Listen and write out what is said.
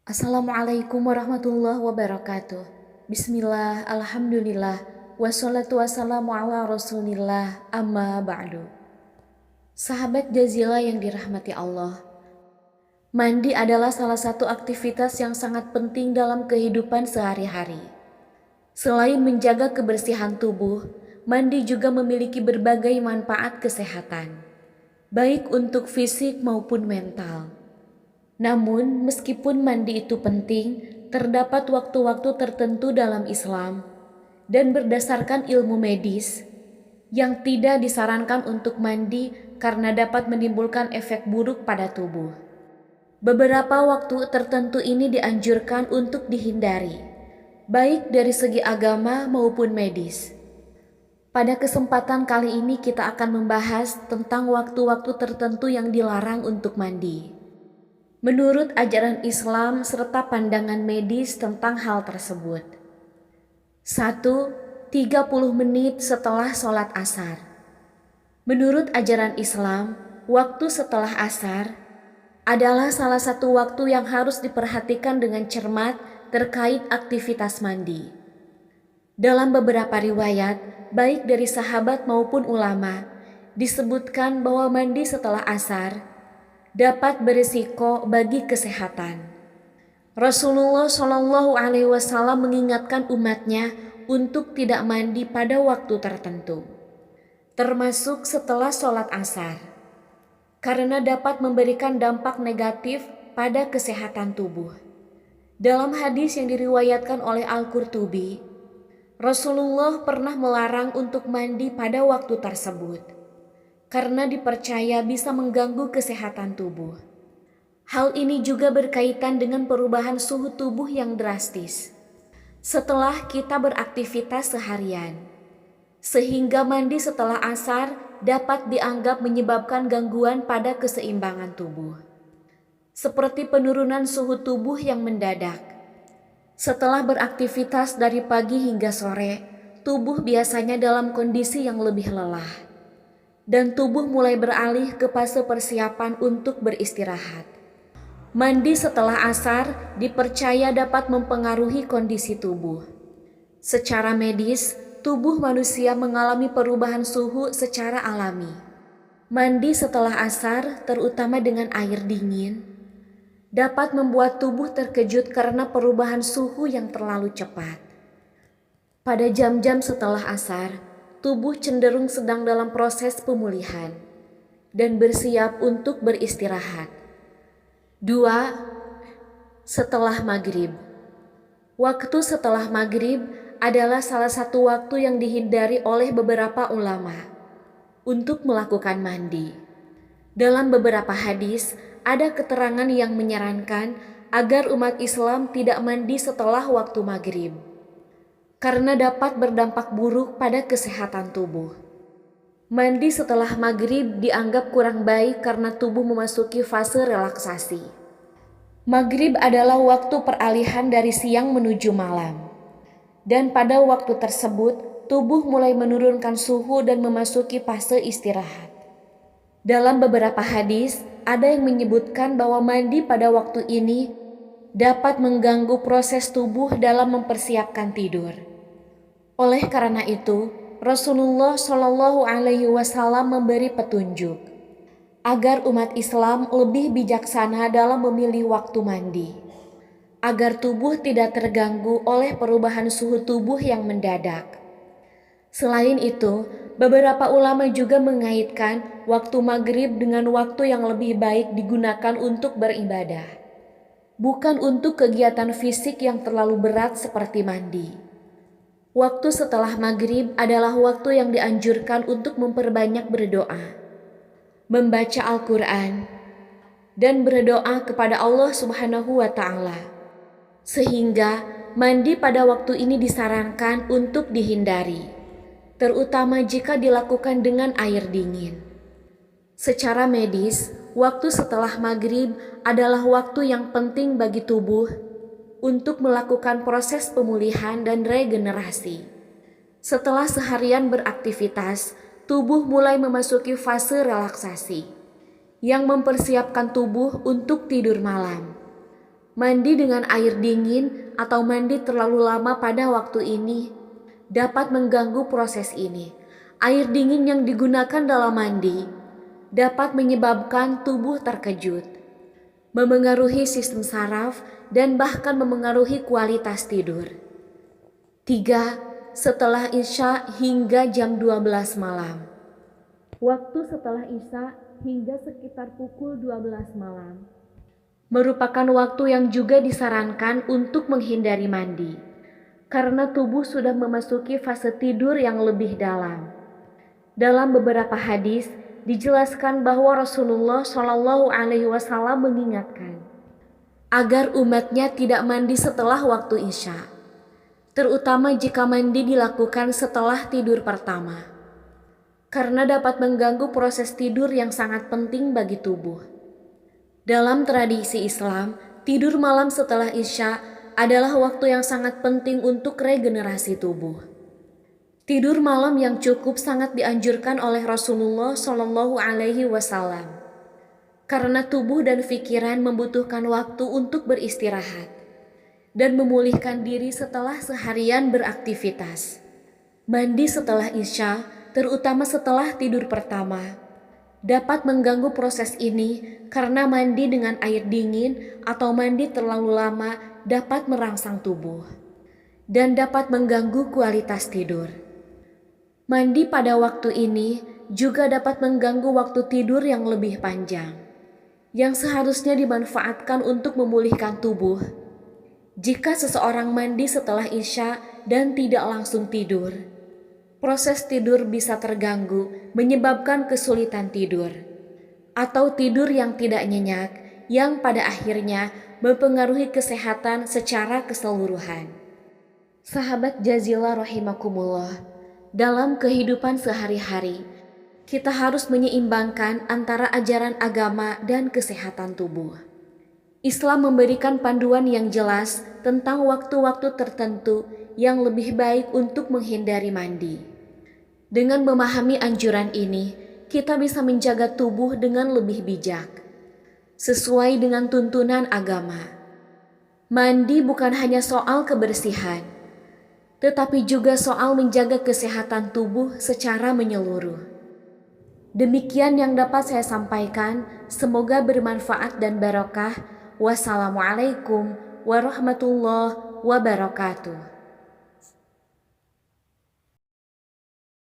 Assalamualaikum warahmatullahi wabarakatuh. Bismillah, alhamdulillah, wassalatu wassalamu ala rasulillah, amma ba'du. Sahabat Jazila yang dirahmati Allah, mandi adalah salah satu aktivitas yang sangat penting dalam kehidupan sehari-hari. Selain menjaga kebersihan tubuh, mandi juga memiliki berbagai manfaat kesehatan, baik untuk fisik maupun mental. Namun, meskipun mandi itu penting, terdapat waktu-waktu tertentu dalam Islam dan berdasarkan ilmu medis yang tidak disarankan untuk mandi karena dapat menimbulkan efek buruk pada tubuh. Beberapa waktu tertentu ini dianjurkan untuk dihindari, baik dari segi agama maupun medis. Pada kesempatan kali ini kita akan membahas tentang waktu-waktu tertentu yang dilarang untuk mandi. Menurut ajaran Islam serta pandangan medis tentang hal tersebut. 1. 30 menit setelah sholat asar. Menurut ajaran Islam, waktu setelah asar adalah salah satu waktu yang harus diperhatikan dengan cermat terkait aktivitas mandi. Dalam beberapa riwayat, baik dari sahabat maupun ulama, disebutkan bahwa mandi setelah asar dapat berisiko bagi kesehatan. Rasulullah Shallallahu Alaihi Wasallam mengingatkan umatnya untuk tidak mandi pada waktu tertentu, termasuk setelah sholat asar, karena dapat memberikan dampak negatif pada kesehatan tubuh. Dalam hadis yang diriwayatkan oleh Al-Qurtubi, Rasulullah pernah melarang untuk mandi pada waktu tersebut karena dipercaya bisa mengganggu kesehatan tubuh. Hal ini juga berkaitan dengan perubahan suhu tubuh yang drastis setelah kita beraktivitas seharian, sehingga mandi setelah asar dapat dianggap menyebabkan gangguan pada keseimbangan tubuh, seperti penurunan suhu tubuh yang mendadak. Setelah beraktivitas dari pagi hingga sore, tubuh biasanya dalam kondisi yang lebih lelah, dan tubuh mulai beralih ke fase persiapan untuk beristirahat. Mandi setelah asar dipercaya dapat mempengaruhi kondisi tubuh. Secara medis, tubuh manusia mengalami perubahan suhu secara alami. Mandi setelah asar, terutama dengan air dingin, dapat membuat tubuh terkejut karena perubahan suhu yang terlalu cepat. Pada jam-jam setelah asar, tubuh cenderung sedang dalam proses pemulihan dan bersiap untuk beristirahat. 2. Setelah maghrib. Waktu setelah maghrib adalah salah satu waktu yang dihindari oleh beberapa ulama untuk melakukan mandi. Dalam beberapa hadis, ada keterangan yang menyarankan agar umat Islam tidak mandi setelah waktu maghrib, karena dapat berdampak buruk pada kesehatan tubuh. Mandi setelah maghrib dianggap kurang baik karena tubuh memasuki fase relaksasi. Maghrib adalah waktu peralihan dari siang menuju malam, dan pada waktu tersebut tubuh mulai menurunkan suhu dan memasuki fase istirahat. Dalam beberapa hadis, ada yang menyebutkan bahwa mandi pada waktu ini dapat mengganggu proses tubuh dalam mempersiapkan tidur. Oleh karena itu, Rasulullah Shallallahu Alaihi Wasallam memberi petunjuk agar umat Islam lebih bijaksana dalam memilih waktu mandi, agar tubuh tidak terganggu oleh perubahan suhu tubuh yang mendadak. Selain itu, beberapa ulama juga mengaitkan waktu maghrib dengan waktu yang lebih baik digunakan untuk beribadah, bukan untuk kegiatan fisik yang terlalu berat seperti mandi. Waktu setelah maghrib adalah waktu yang dianjurkan untuk memperbanyak berdoa, membaca Al-Quran, dan berdoa kepada Allah Subhanahu wa Ta'ala. Sehingga mandi pada waktu ini disarankan untuk dihindari, terutama jika dilakukan dengan air dingin. Secara medis, waktu setelah maghrib adalah waktu yang penting bagi tubuh untuk melakukan proses pemulihan dan regenerasi. Setelah seharian beraktivitas, tubuh mulai memasuki fase relaksasi yang mempersiapkan tubuh untuk tidur malam. Mandi dengan air dingin atau mandi terlalu lama pada waktu ini dapat mengganggu proses ini. Air dingin yang digunakan dalam mandi dapat menyebabkan tubuh terkejut, memengaruhi sistem saraf, dan bahkan memengaruhi kualitas tidur. 3. Setelah Isya hingga jam 12 malam. Waktu setelah Isya hingga sekitar pukul 12 malam merupakan waktu yang juga disarankan untuk menghindari mandi, karena tubuh sudah memasuki fase tidur yang lebih dalam. Dalam beberapa hadis dijelaskan bahwa Rasulullah Shallallahu Alaihi Wasallam mengingatkan agar umatnya tidak mandi setelah waktu Isya, terutama jika mandi dilakukan setelah tidur pertama, karena dapat mengganggu proses tidur yang sangat penting bagi tubuh. Dalam tradisi Islam, tidur malam setelah Isya adalah waktu yang sangat penting untuk regenerasi tubuh. Tidur malam yang cukup sangat dianjurkan oleh Rasulullah Shallallahu Alaihi Wasallam, karena tubuh dan pikiran membutuhkan waktu untuk beristirahat dan memulihkan diri setelah seharian beraktivitas. Mandi setelah Isya, terutama setelah tidur pertama, dapat mengganggu proses ini karena mandi dengan air dingin atau mandi terlalu lama dapat merangsang tubuh dan dapat mengganggu kualitas tidur. Mandi pada waktu ini juga dapat mengganggu waktu tidur yang lebih panjang, yang seharusnya dimanfaatkan untuk memulihkan tubuh. Jika seseorang mandi setelah Isya dan tidak langsung tidur, proses tidur bisa terganggu, menyebabkan kesulitan tidur, atau tidur yang tidak nyenyak, yang pada akhirnya mempengaruhi kesehatan secara keseluruhan. Sahabat Jazilah rahimakumullah, dalam kehidupan sehari-hari, kita harus menyeimbangkan antara ajaran agama dan kesehatan tubuh. Islam memberikan panduan yang jelas tentang waktu-waktu tertentu yang lebih baik untuk menghindari mandi. Dengan memahami anjuran ini, kita bisa menjaga tubuh dengan lebih bijak, sesuai dengan tuntunan agama. Mandi bukan hanya soal kebersihan, tetapi juga soal menjaga kesehatan tubuh secara menyeluruh. Demikian yang dapat saya sampaikan, semoga bermanfaat dan barokah. Wassalamualaikum warahmatullahi wabarakatuh.